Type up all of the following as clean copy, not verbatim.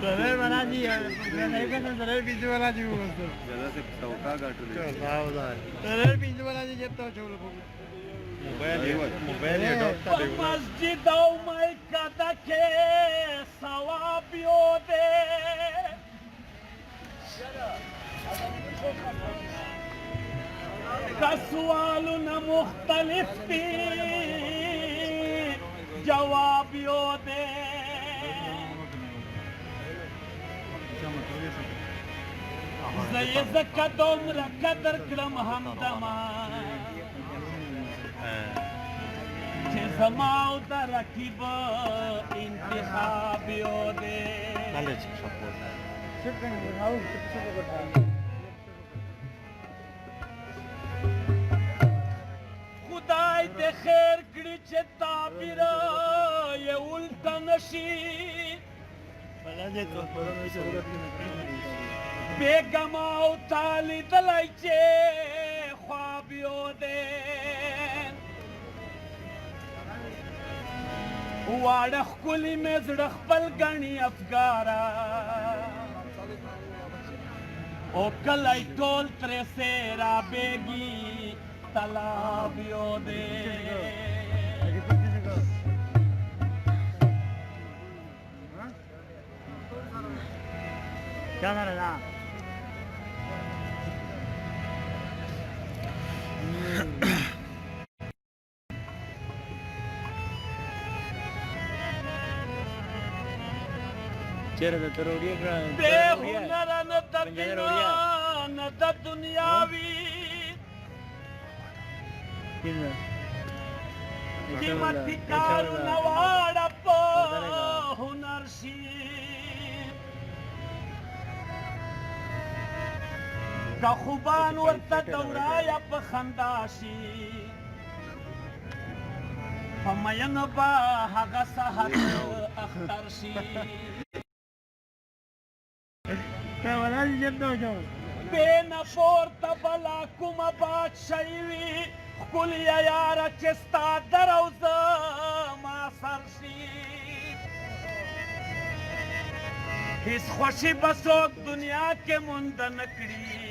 सरळ बनाजी नाही पण सरळ पिंजू बनाजी सरळ पिंजू बनाजी जेतो छोलो मोबाइल मस्जिद में कदा के सवाबियो दे कसवाल न मुख्तलिफ थी जवाबियो दे زيز قدم رقدر کرم همدما چه زماو در رکیب انتخابیو دے خدای دے خیر کړي چې تعبیر یې الټا نشي بیگما او تالی دلائی چے خوابیو دے وارخ کلی میں زڑخ پل گنی افگارا او کلائی ٹول ترے سیرا بیگی تلابیو دے क्या कर रहा है चेहरा तो तरोड़िया का बेहुनर न तदिना न दुनियावी कीमती कारू नवाड़ा पो हुनर शी का खुबान ورته دورایا په خندا شي فمین با هغه سحر اختر شي ولادي جدو جو بین پورته بلا کومه بادشاهي وي ښکلې یاره چې ستا در او زما سر شي هیڅ خوښي به څوک دنیا کې مونده نه کړي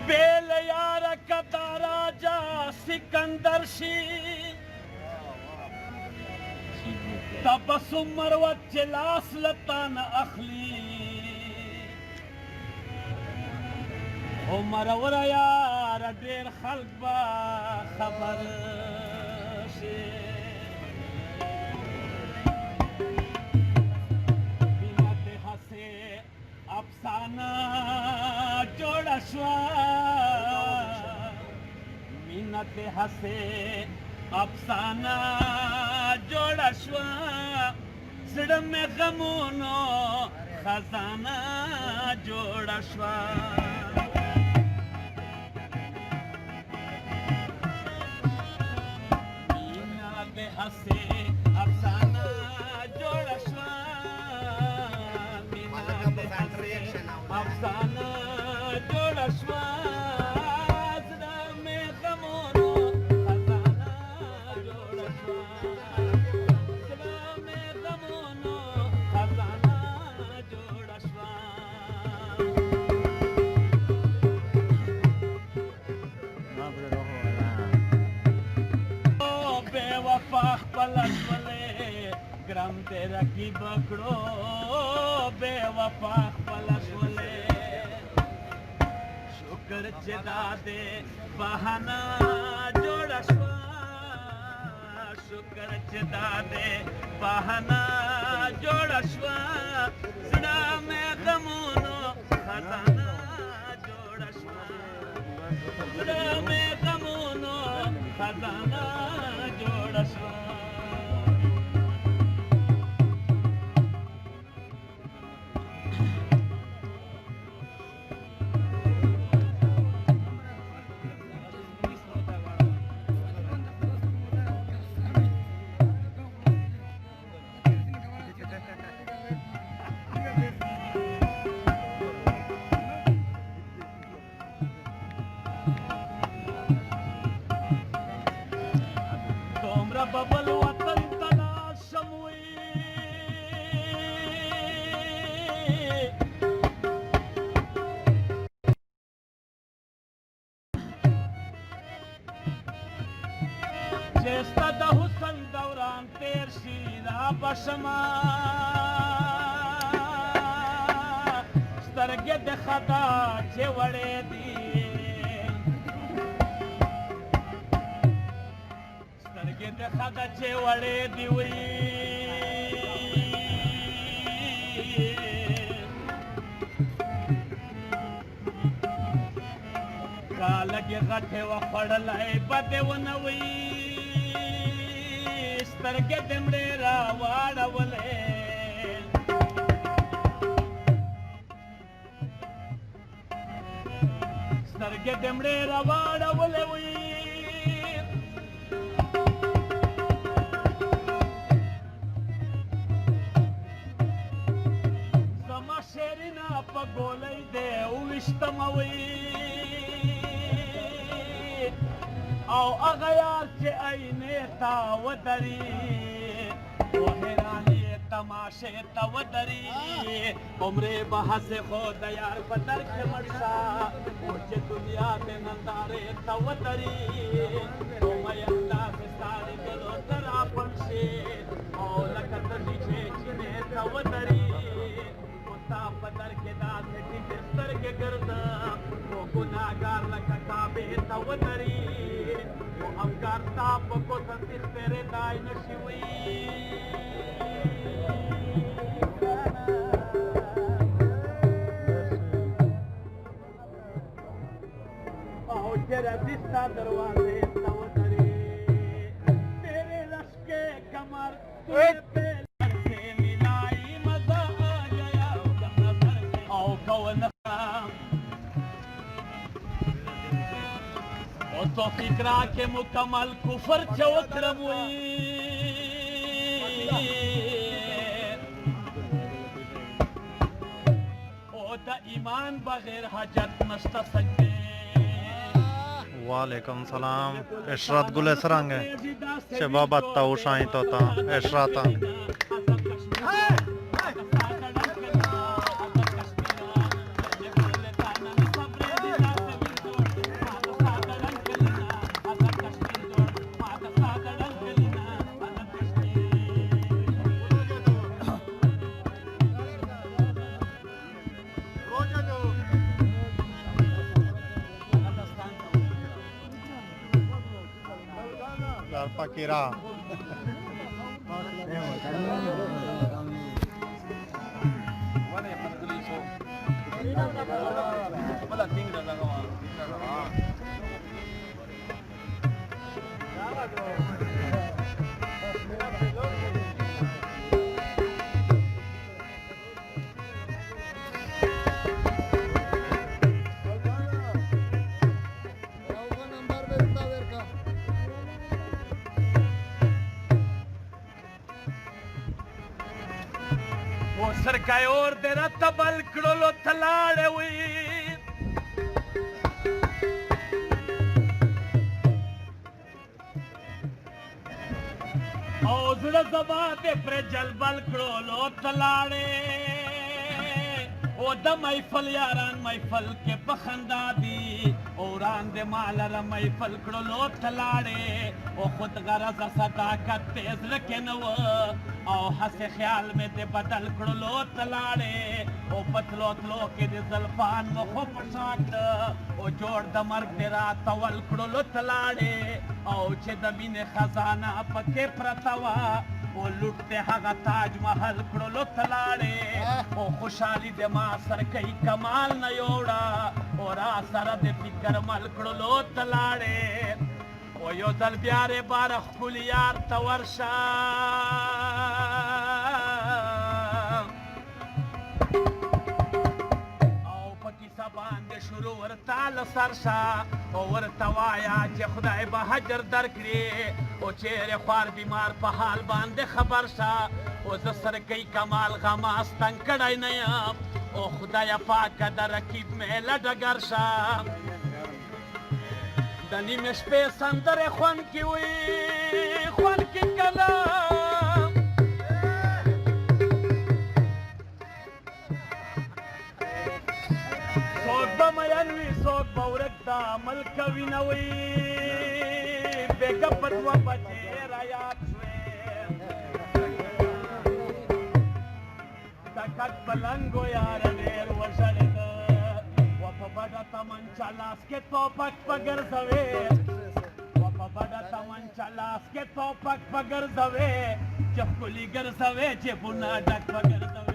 بیل یارا کتا راجا سکندر شی تبسم مروت جلاس لطان اخلی او مرور یارا دیر خلق با خبر شی بینت حسے افسانہ جوڑا شوا مینت حسے افسانہ جوڑا شوا زڑ میں غمونو خزانہ جوڑا شوا مینت حسے افسانہ جوڑا شوا مینت حسے افسانہ جوڑا شوا زړه مې غمونو خزانه جوړه شوا زړه مې غمونو خزانه جوړه شوا او بے وفا خپل شولې ګرام دې رقیب کړو بے وفا خپل شولې شکر چې دادې بهانا جوړه شوه شکر چې دادې بهانا جوړه شوه زړه مې غمونو خزانه جوړه شوه زړه مې غمونو خزانه جوړه شوه چې ستا د حسن دوران تیر شي را بشما سترګې د خطا چې وړې دي سترګې د خطا چې وړې دي وي لګې غټې وخوړلی به دې ونه وي سترګې دې مړې را واړولې سترګې دې مړې را واړولې وي زما شعرونه په ګولۍ دې وویشتمه وي او هغه یار چې عینې ته ودري و حیرانې تماشې ته ودري عمرې به هسې خو د یار په در کې مړ شه او چې دنیا د نندارې ته ودري نو مین داسې ستا لیدلو ته راپن شي او لکه تږي چې چینې ته ودري خو ستا په در کې داسې ټیټې سترګې ګرځه خو ګناهګار لکه کعبې ته ودري افکار تا په کوڅه کې تیرې دای نشي وي او چې راځي ستا دروازې ته ودرې تیرې لشکې کمر تجھے سے ملائی مزہ آ گیا او کون او تو فکرہ کے مکمل کفر چوکرم ہوئی او دا ایمان بغیر حجت نشتا سکتے वालेकुम सलाम इशरत गुले सरांगे शबाब ताऊशाई तोता इशराता Pakira. سرکای اور دې راته بل کړلو ته لاړې وي او زړه زما دې پرې جلبل کړلو ته لاړې او د محفل یاران محفل کې په خندا دي اوران دې مالره محفل کړلو ته لاړې او خود غرضه صداقت دې زړه کې نه وه او هسې خیال مې دې بدل کړلو ته لاړې او په تلو تلو کې دې زلفان مخو په شا کړه او جوړ د مرګ دې راته ول کړلو ته لاړې او چې د مینې خزانه پکې پرته وه او لوټ دې هغه تاج محل کړلو ته لاړې او خوشحالي دې ما سر کوي کمال نه یوړه او را سره دې فکر مل کړلو ته لاړې او یو ځل بیا رې باره ښکلي یار ته ورشه او په کیسه باندې شروع ورته له سر شه او ورته وایه چې خدای به حجر درکړي او چیرې خوار بیمار په حال باندې خبر شه او زه سرکۍ کمال غماستن کړی نه یم او خدایه پاکه د رقیب مې له ډګر شه د نیمې شپې سندرې خوند کې وي خوند کې کلام څوک به مین وي څوک به ورک د عمل کوي نه وي बेगपत व बचे रायात तकत पलंगो यार देर वशरत वफबड़ा तमंचा लास के तोपक पगर सवे वफबड़ा तमंचा लास के तोपक पगर सवे जब कुली गर सवे जे बुना डक पगर सवे